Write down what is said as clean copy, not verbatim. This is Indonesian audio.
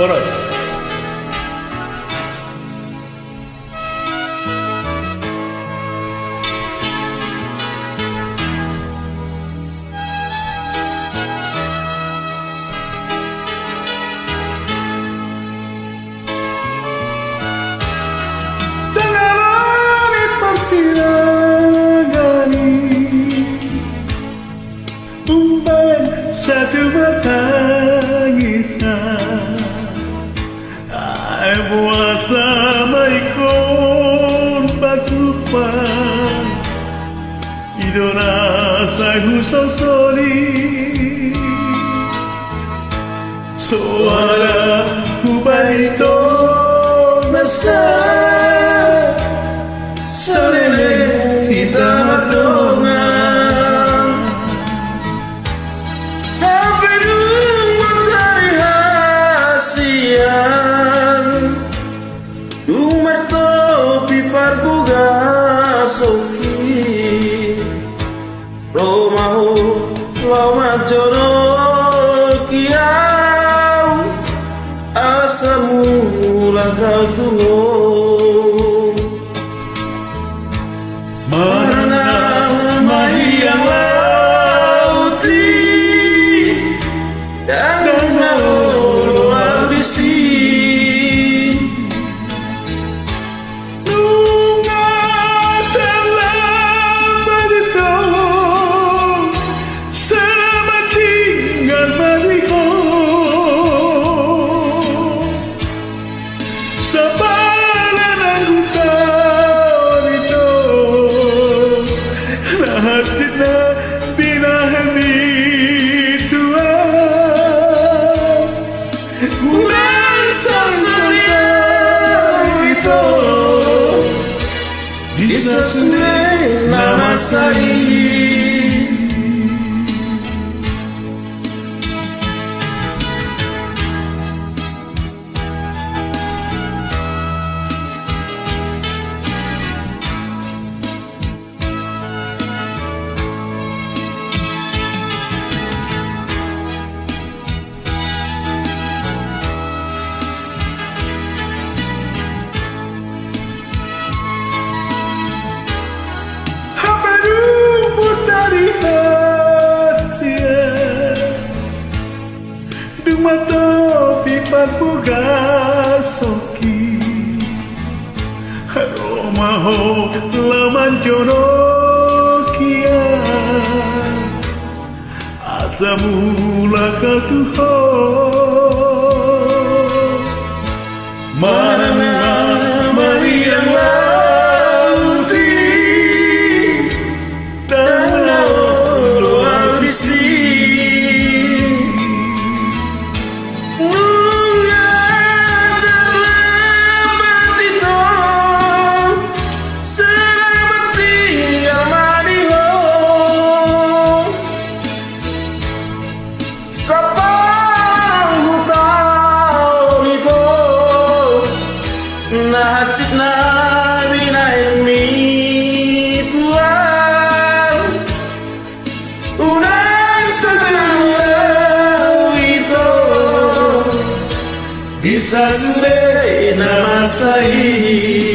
Chorus. Dengan langit bersirangani, umpan satu mata ngisah, puasa maikon batupan, idona sahu sosoli, suara kubaito masa. Sorele kita merdongan, hampir matahari hasian, umar topi parbuga soki, romaho lama joro kiau, asamu langkau tuho. Mana mahiyang lauti dan maulu abisi, nunga dalam beritahu selamat tinggal mariku, sabaran anggota hatinya binahani Tuhan, merasa itu bisa sulit nama saya. Dumato pipat buga soki, romaho laman jono kia, asamula katuho. Mana mariang lauti dan laut abisi, hati nabi naimi Tuhan, unai sejauh itu bisa sudah nama saya.